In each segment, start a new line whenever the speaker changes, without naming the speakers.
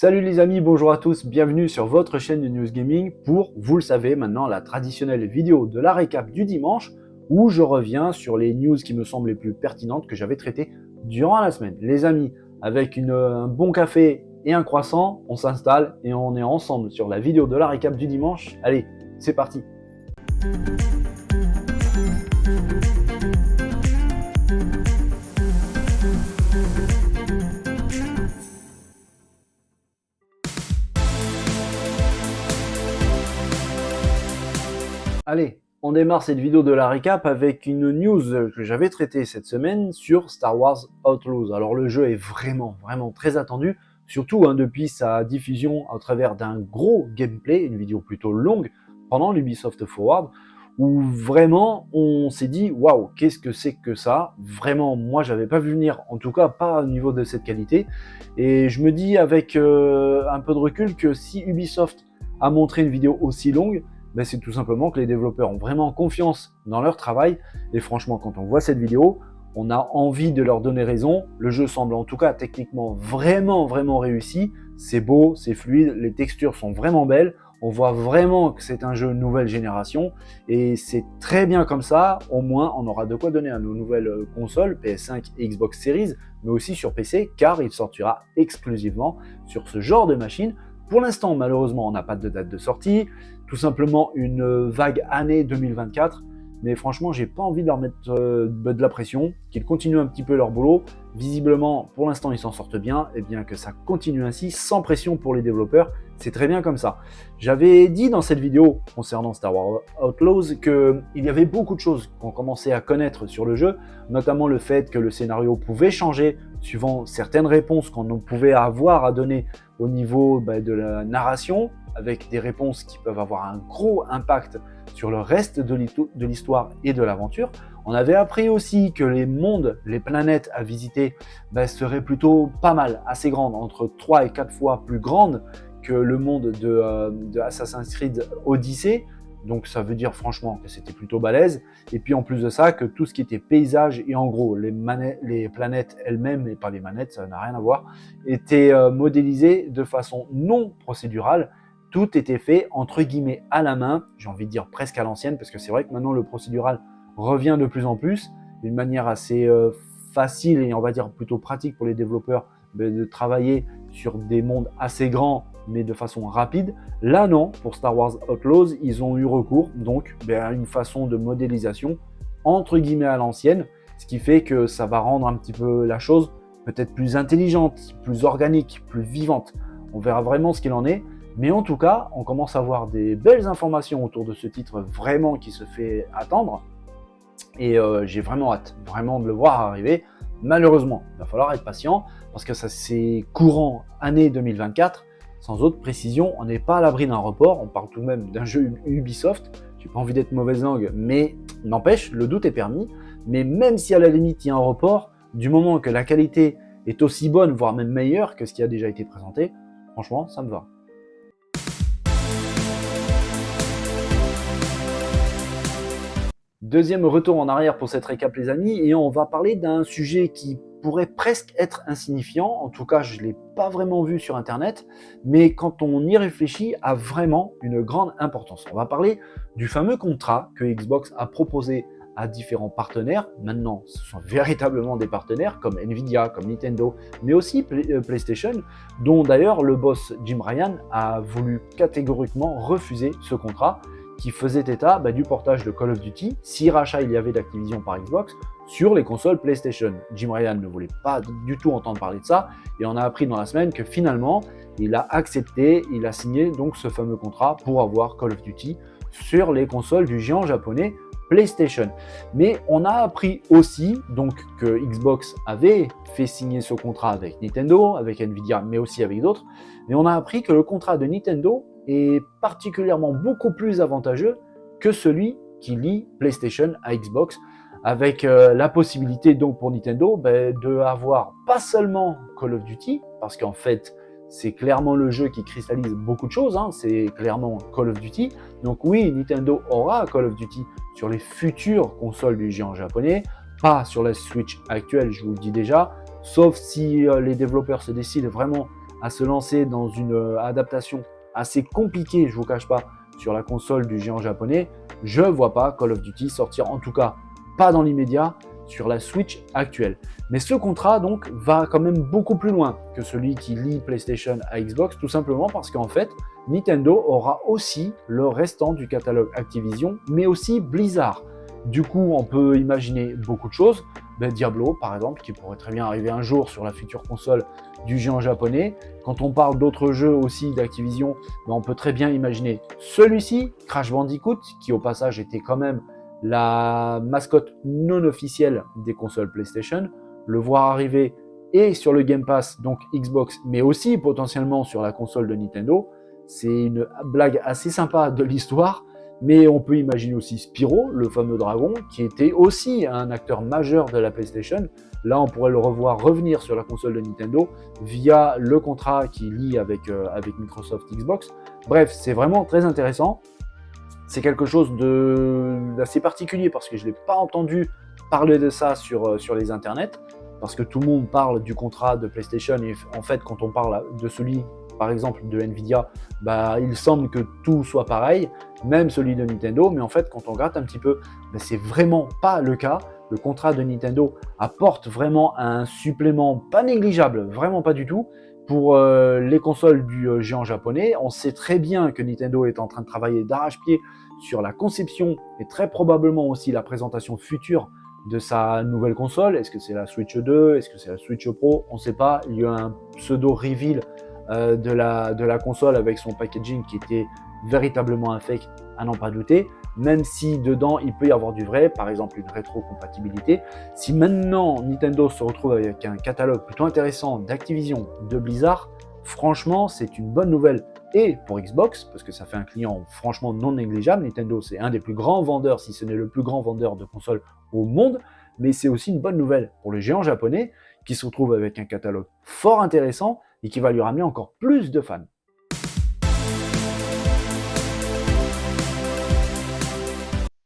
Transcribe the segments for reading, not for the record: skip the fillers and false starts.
Salut les amis, bonjour à tous, bienvenue sur votre chaîne de News Gaming pour, vous le savez maintenant, la traditionnelle vidéo de la récap du dimanche où je reviens sur les news qui me semblent les plus pertinentes que j'avais traitées durant la semaine. Les amis, avec un bon café et un croissant, on s'installe et on est ensemble sur la vidéo de la récap du dimanche. Allez, c'est parti! Allez, on démarre cette vidéo de la récap avec une news que j'avais traitée cette semaine sur Star Wars Outlaws. Alors le jeu est vraiment très attendu, surtout depuis sa diffusion à travers d'un gros gameplay, une vidéo plutôt longue pendant l'Ubisoft Forward, où vraiment on s'est dit waouh, qu'est-ce que c'est que ça? Vraiment, moi j'avais pas vu venir, en tout cas pas au niveau de cette qualité, et je me dis avec un peu de recul que si Ubisoft a montré une vidéo aussi longue, ben c'est tout simplement que les développeurs ont vraiment confiance dans leur travail. Et franchement, quand on voit cette vidéo, on a envie de leur donner raison. Le jeu semble en tout cas techniquement vraiment réussi. C'est beau, c'est fluide, les textures sont vraiment belles. On voit vraiment que c'est un jeu nouvelle génération. Et c'est très bien comme ça. Au moins, on aura de quoi donner à nos nouvelles consoles, PS5 et Xbox Series, mais aussi sur PC, car il sortira exclusivement sur ce genre de machine. Pour l'instant, malheureusement, on n'a pas de date de sortie, tout simplement une vague année 2024, mais franchement, j'ai pas envie de leur mettre de la pression, qu'ils continuent un petit peu leur boulot. Visiblement, pour l'instant, ils s'en sortent bien, et bien que ça continue ainsi, sans pression pour les développeurs, c'est très bien comme ça. J'avais dit dans cette vidéo concernant Star Wars Outlaws qu'il y avait beaucoup de choses qu'on commençait à connaître sur le jeu, notamment le fait que le scénario pouvait changer suivant certaines réponses qu'on pouvait avoir à donner au niveau de la narration, avec des réponses qui peuvent avoir un gros impact sur le reste de l'histoire et de l'aventure. On avait appris aussi que les mondes, les planètes à visiter seraient plutôt pas mal, assez grandes, entre 3 et 4 fois plus grandes que le monde de Assassin's Creed Odyssey. Donc ça veut dire franchement que c'était plutôt balèze. Et puis en plus de ça, que tout ce qui était paysage et en gros les planètes elles-mêmes, et pas les manettes, ça n'a rien à voir, étaient modélisées de façon non procédurale. Tout était fait entre guillemets à la main, j'ai envie de dire presque à l'ancienne, parce que c'est vrai que maintenant le procédural revient de plus en plus, d'une manière assez facile et on va dire plutôt pratique pour les développeurs de travailler sur des mondes assez grands mais de façon rapide. Là non, pour Star Wars Outlaws, ils ont eu recours donc à une façon de modélisation entre guillemets à l'ancienne, ce qui fait que ça va rendre un petit peu la chose peut-être plus intelligente, plus organique, plus vivante. On verra vraiment ce qu'il en est, mais en tout cas, on commence à avoir des belles informations autour de ce titre vraiment qui se fait attendre, et j'ai vraiment hâte de le voir arriver. Malheureusement, il va falloir être patient parce que ça c'est courant année 2024. Sans autre précision, on n'est pas à l'abri d'un report. On parle tout de même d'un jeu Ubisoft. J'ai pas envie d'être mauvaise langue, mais n'empêche, le doute est permis. Mais même si à la limite il y a un report, du moment que la qualité est aussi bonne, voire même meilleure que ce qui a déjà été présenté, franchement, ça me va. Deuxième retour en arrière pour cette récap les amis, et on va parler d'un sujet qui pourrait presque être insignifiant, en tout cas je ne l'ai pas vraiment vu sur internet, mais quand on y réfléchit a vraiment une grande importance. On va parler du fameux contrat que Xbox a proposé à différents partenaires. Maintenant ce sont véritablement des partenaires comme Nvidia, comme Nintendo, mais aussi PlayStation, dont d'ailleurs le boss Jim Ryan a voulu catégoriquement refuser ce contrat qui faisait état du portage de Call of Duty, si rachat il y avait d'Activision par Xbox, sur les consoles PlayStation. Jim Ryan ne voulait pas du tout entendre parler de ça, et on a appris dans la semaine que finalement, il a accepté, il a signé donc ce fameux contrat pour avoir Call of Duty sur les consoles du géant japonais PlayStation. Mais on a appris aussi donc que Xbox avait fait signer ce contrat avec Nintendo, avec Nvidia, mais aussi avec d'autres, mais on a appris que le contrat de Nintendo est particulièrement beaucoup plus avantageux que celui qui lie PlayStation à Xbox, avec la possibilité donc pour Nintendo de avoir pas seulement Call of Duty, parce qu'en fait c'est clairement le jeu qui cristallise beaucoup de choses, c'est clairement Call of Duty, donc oui, Nintendo aura Call of Duty sur les futures consoles du géant japonais, pas sur la Switch actuelle, je vous le dis déjà, sauf si les développeurs se décident vraiment à se lancer dans une adaptation assez compliquée, je vous cache pas, sur la console du géant japonais, je vois pas Call of Duty sortir, en tout cas pas dans l'immédiat, sur la Switch actuelle. Mais ce contrat donc va quand même beaucoup plus loin que celui qui lie PlayStation à Xbox, tout simplement parce qu'en fait, Nintendo aura aussi le restant du catalogue Activision, mais aussi Blizzard. Du coup, on peut imaginer beaucoup de choses. Diablo, par exemple, qui pourrait très bien arriver un jour sur la future console du géant japonais. Quand on parle d'autres jeux aussi d'Activision, on peut très bien imaginer celui-ci, Crash Bandicoot, qui au passage était quand même la mascotte non officielle des consoles PlayStation, le voir arriver et sur le Game Pass, donc Xbox, mais aussi potentiellement sur la console de Nintendo, c'est une blague assez sympa de l'histoire, mais on peut imaginer aussi Spyro, le fameux dragon, qui était aussi un acteur majeur de la PlayStation. Là, on pourrait le revoir revenir sur la console de Nintendo via le contrat qui lie avec Microsoft Xbox. Bref, c'est vraiment très intéressant. C'est quelque chose d'assez particulier parce que je n'ai pas entendu parler de ça sur les internets, parce que tout le monde parle du contrat de PlayStation et en fait quand on parle de celui par exemple de Nvidia, il semble que tout soit pareil, même celui de Nintendo, mais en fait quand on gratte un petit peu, c'est vraiment pas le cas. Le contrat de Nintendo apporte vraiment un supplément pas négligeable, vraiment pas du tout, pour les consoles du géant japonais. On sait très bien que Nintendo est en train de travailler d'arrache-pied sur la conception et très probablement aussi la présentation future de sa nouvelle console. Est-ce que c'est la Switch 2? Est-ce que c'est la Switch Pro? On ne sait pas. Il y a un pseudo-reveal de la console avec son packaging qui était véritablement un fake, à n'en pas douter, même si dedans il peut y avoir du vrai, par exemple une rétrocompatibilité. Si maintenant Nintendo se retrouve avec un catalogue plutôt intéressant d'Activision, de Blizzard, franchement c'est une bonne nouvelle. Et pour Xbox, parce que ça fait un client franchement non négligeable. Nintendo, c'est un des plus grands vendeurs, si ce n'est le plus grand vendeur de consoles au monde, mais c'est aussi une bonne nouvelle pour le géant japonais qui se retrouve avec un catalogue fort intéressant et qui va lui ramener encore plus de fans.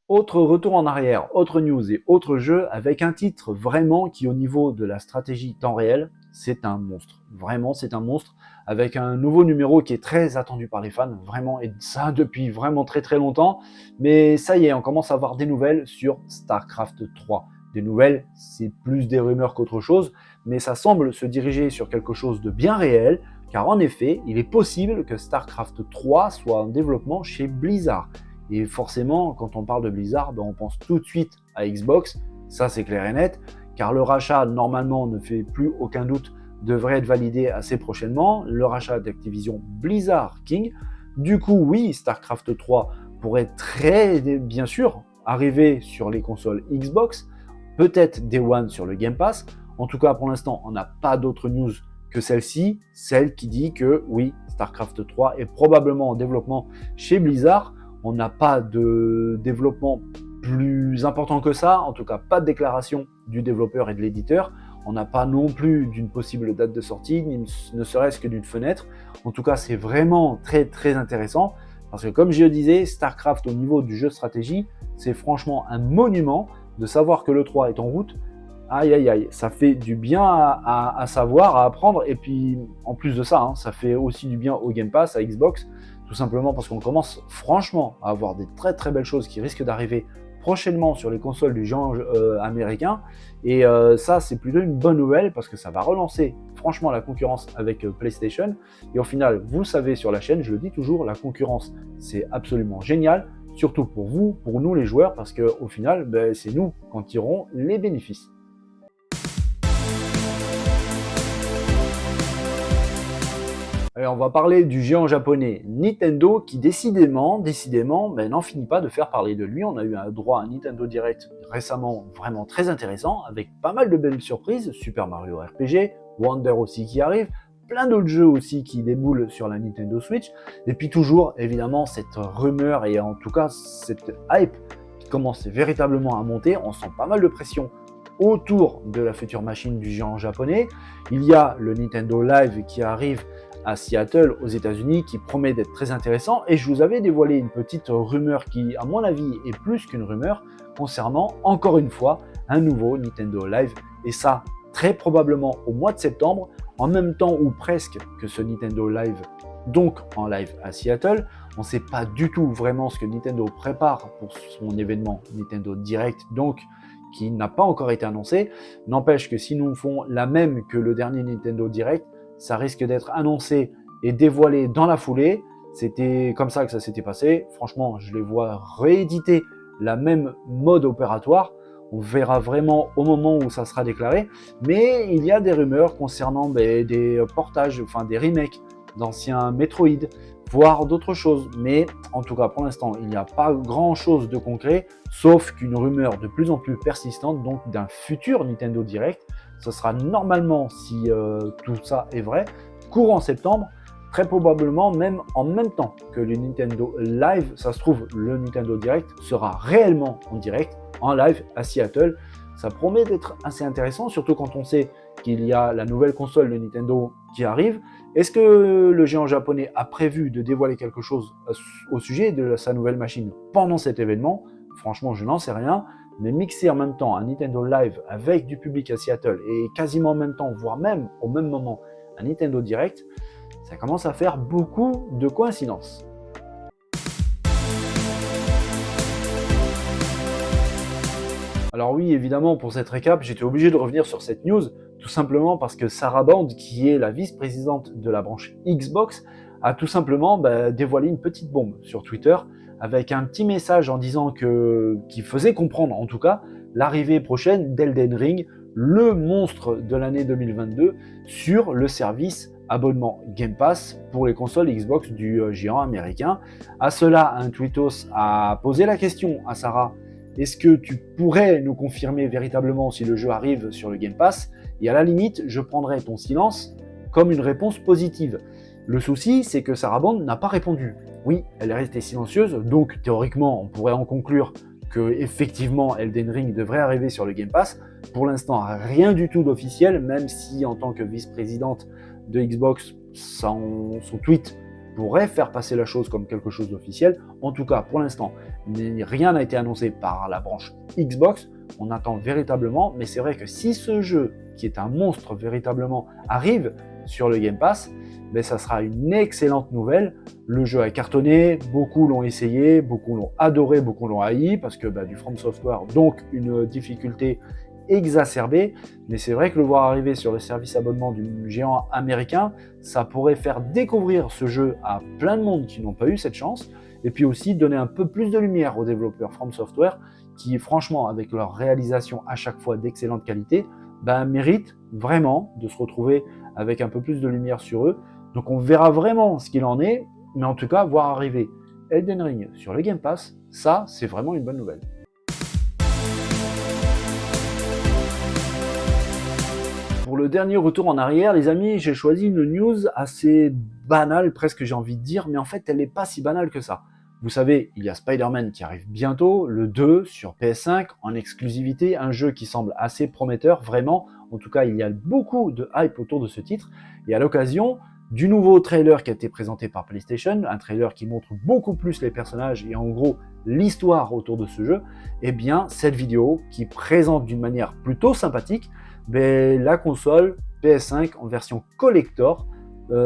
Autre retour en arrière, autre news et autre jeu avec un titre vraiment qui au niveau de la stratégie temps réel, c'est un monstre. Vraiment, c'est un monstre avec un nouveau numéro qui est très attendu par les fans, vraiment, et ça depuis vraiment très très longtemps. Mais ça y est, on commence à avoir des nouvelles sur StarCraft 3. Des nouvelles, c'est plus des rumeurs qu'autre chose, mais ça semble se diriger sur quelque chose de bien réel, car en effet, il est possible que StarCraft 3 soit en développement chez Blizzard. Et forcément, quand on parle de Blizzard, on pense tout de suite à Xbox, ça c'est clair et net, car le rachat, normalement, ne fait plus aucun doute, devrait être validé assez prochainement, le rachat d'Activision Blizzard King. Du coup, oui, StarCraft 3 pourrait très bien sûr arriver sur les consoles Xbox, peut-être Day One sur le Game Pass. En tout cas, pour l'instant, on n'a pas d'autres news que celle-ci, celle qui dit que oui, StarCraft 3 est probablement en développement chez Blizzard. On n'a pas de développement plus important que ça, en tout cas pas de déclaration du développeur et de l'éditeur. On n'a pas non plus d'une possible date de sortie, ni ne serait-ce que d'une fenêtre. En tout cas, c'est vraiment très très intéressant parce que comme je le disais, StarCraft au niveau du jeu de stratégie, c'est franchement un monument. De savoir que le 3 est en route, aïe aïe aïe, ça fait du bien à savoir, à apprendre. Et puis en plus de ça, ça fait aussi du bien au Game Pass, à Xbox, tout simplement parce qu'on commence franchement à avoir des très très belles choses qui risquent d'arriver prochainement sur les consoles du géant américain. Et ça, c'est plutôt une bonne nouvelle parce que ça va relancer franchement la concurrence avec PlayStation. Et au final, vous savez sur la chaîne, je le dis toujours, la concurrence, c'est absolument génial. Surtout pour vous, pour nous les joueurs, parce qu'au final, c'est nous qui en tirons les bénéfices. Allez, on va parler du géant japonais Nintendo qui décidément, n'en finit pas de faire parler de lui. On a eu un droit à un Nintendo Direct récemment vraiment très intéressant, avec pas mal de belles surprises, Super Mario RPG, Wonder aussi qui arrive, plein d'autres jeux aussi qui déboulent sur la Nintendo Switch, et puis toujours évidemment cette rumeur et en tout cas cette hype qui commence véritablement à monter. On sent pas mal de pression autour de la future machine du géant japonais. Il y a le Nintendo Live qui arrive à Seattle aux États-Unis qui promet d'être très intéressant, et je vous avais dévoilé une petite rumeur qui à mon avis est plus qu'une rumeur concernant encore une fois un nouveau Nintendo Live, et ça très probablement au mois de septembre, en même temps ou presque que ce Nintendo Live, donc en live à Seattle. On ne sait pas du tout vraiment ce que Nintendo prépare pour son événement Nintendo Direct, donc qui n'a pas encore été annoncé. N'empêche que si nous font la même que le dernier Nintendo Direct, ça risque d'être annoncé et dévoilé dans la foulée. C'était comme ça que ça s'était passé. Franchement, je les vois rééditer la même mode opératoire. On verra vraiment au moment où ça sera déclaré. Mais il y a des rumeurs concernant des portages, enfin des remakes d'anciens Metroid, voire d'autres choses. Mais en tout cas, pour l'instant, il n'y a pas grand-chose de concret, sauf qu'une rumeur de plus en plus persistante, donc d'un futur Nintendo Direct. Ce sera normalement, si tout ça est vrai, courant septembre, très probablement même en même temps que le Nintendo Live. Ça se trouve, le Nintendo Direct sera réellement en direct, en live à Seattle. Ça promet d'être assez intéressant, surtout quand on sait qu'il y a la nouvelle console de Nintendo qui arrive. Est-ce que le géant japonais a prévu de dévoiler quelque chose au sujet de sa nouvelle machine pendant cet événement? Franchement, je n'en sais rien. Mais mixer en même temps un Nintendo Live avec du public à Seattle et quasiment en même temps, voire même au même moment, un Nintendo Direct, ça commence à faire beaucoup de coïncidences. Alors oui, évidemment, pour cette récap, j'étais obligé de revenir sur cette news, tout simplement parce que Sarah Band, qui est la vice-présidente de la branche Xbox, a tout simplement dévoilé une petite bombe sur Twitter avec un petit message en disant qui faisait comprendre en tout cas l'arrivée prochaine d'Elden Ring, le monstre de l'année 2022, sur le service abonnement Game Pass pour les consoles Xbox du géant américain. À cela, un tweetos a posé la question à Sarah: est-ce que tu pourrais nous confirmer véritablement si le jeu arrive sur le Game Pass? Et à la limite, je prendrais ton silence comme une réponse positive. Le souci, c'est que Sarah Bond n'a pas répondu. Oui, elle est restée silencieuse, donc théoriquement, on pourrait en conclure que effectivement Elden Ring devrait arriver sur le Game Pass. Pour l'instant, rien du tout d'officiel, même si en tant que vice-présidente de Xbox, son tweet pourrait faire passer la chose comme quelque chose d'officiel. En tout cas, pour l'instant, rien n'a été annoncé par la branche Xbox. On attend véritablement, mais c'est vrai que si ce jeu, qui est un monstre véritablement, arrive sur le Game Pass, ça sera une excellente nouvelle. Le jeu a cartonné, beaucoup l'ont essayé, beaucoup l'ont adoré, beaucoup l'ont haï, parce que du From Software, donc une difficulté exacerbée. Mais c'est vrai que le voir arriver sur le service abonnement du géant américain, ça pourrait faire découvrir ce jeu à plein de monde qui n'ont pas eu cette chance, et puis aussi donner un peu plus de lumière aux développeurs From Software, qui franchement, avec leur réalisation à chaque fois d'excellente qualité, méritent vraiment de se retrouver avec un peu plus de lumière sur eux. Donc on verra vraiment ce qu'il en est, mais en tout cas, voir arriver Elden Ring sur le Game Pass, ça, c'est vraiment une bonne nouvelle. Pour le dernier retour en arrière, les amis, j'ai choisi une news assez banale, presque j'ai envie de dire, mais en fait, elle n'est pas si banale que ça. Vous savez, il y a Spider-Man qui arrive bientôt, le 2 sur PS5, en exclusivité, un jeu qui semble assez prometteur, vraiment. En tout cas, il y a beaucoup de hype autour de ce titre. Et à l'occasion du nouveau trailer qui a été présenté par PlayStation, un trailer qui montre beaucoup plus les personnages et en gros l'histoire autour de ce jeu, eh bien, cette vidéo qui présente d'une manière plutôt sympathique la console PS5 en version collector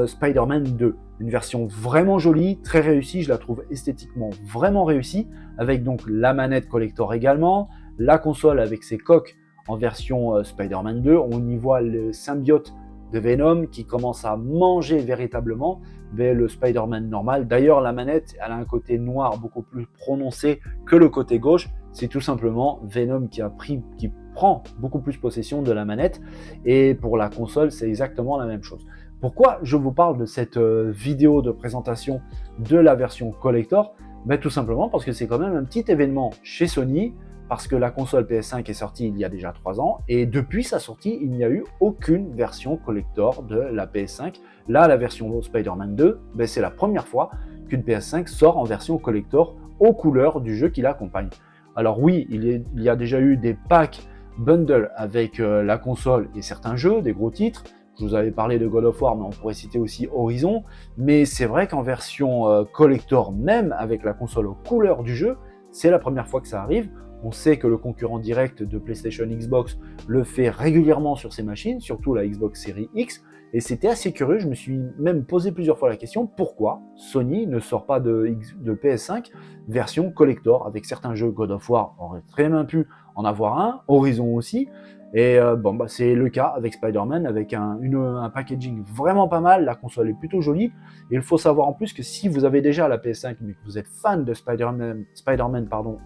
Spider-Man 2. Une version vraiment jolie, très réussie, je la trouve esthétiquement vraiment réussie, avec donc la manette collector également, la console avec ses coques en version Spider-Man 2, on y voit le symbiote de Venom qui commence à manger véritablement le Spider-Man normal. D'ailleurs, la manette, elle a un côté noir beaucoup plus prononcé que le côté gauche. C'est tout simplement Venom qui prend beaucoup plus possession de la manette. Et pour la console, c'est exactement la même chose. Pourquoi je vous parle de cette vidéo de présentation de la version collector? Tout simplement parce que c'est quand même un petit événement chez Sony, parce que la console PS5 est sortie il y a déjà 3 ans, et depuis sa sortie, il n'y a eu aucune version collector de la PS5. Là, la version Spider-Man 2, c'est la première fois qu'une PS5 sort en version collector aux couleurs du jeu qui l'accompagne. Alors oui, il y a déjà eu des packs bundle avec la console et certains jeux, des gros titres. Je vous avais parlé de God of War, mais on pourrait citer aussi Horizon. Mais c'est vrai qu'en version collector, même avec la console aux couleurs du jeu, c'est la première fois que ça arrive. On sait que le concurrent direct de PlayStation Xbox le fait régulièrement sur ses machines, surtout la Xbox Series X. Et c'était assez curieux, je me suis même posé plusieurs fois la question, pourquoi Sony ne sort pas de PS5 version collector avec certains jeux. God of War aurait très bien pu en avoir un, Horizon aussi. Et c'est le cas avec Spider-Man, avec un packaging vraiment pas mal, la console est plutôt jolie. Et il faut savoir en plus que si vous avez déjà la PS5 mais que vous êtes fan de Spider-Man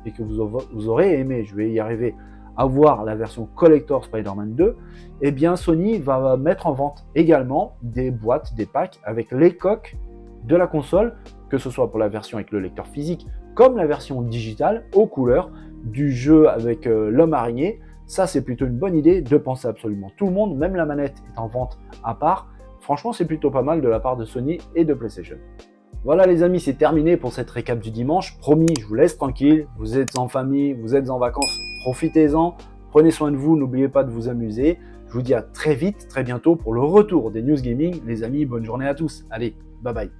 et que vous aurez aimé, je vais y arriver, avoir la version collector Spider-Man 2, eh bien Sony va mettre en vente également des boîtes, des packs avec les coques de la console, que ce soit pour la version avec le lecteur physique comme la version digitale aux couleurs du jeu avec l'homme araignée. Ça, c'est plutôt une bonne idée de penser absolument tout le monde, même la manette est en vente à part. Franchement, c'est plutôt pas mal de la part de Sony et de PlayStation. Voilà les amis, c'est terminé pour cette récap du dimanche. Promis, je vous laisse tranquille. Vous êtes en famille, vous êtes en vacances, profitez-en. Prenez soin de vous, n'oubliez pas de vous amuser. Je vous dis à très vite, très bientôt pour le retour des News Gaming. Les amis, bonne journée à tous. Allez, bye bye.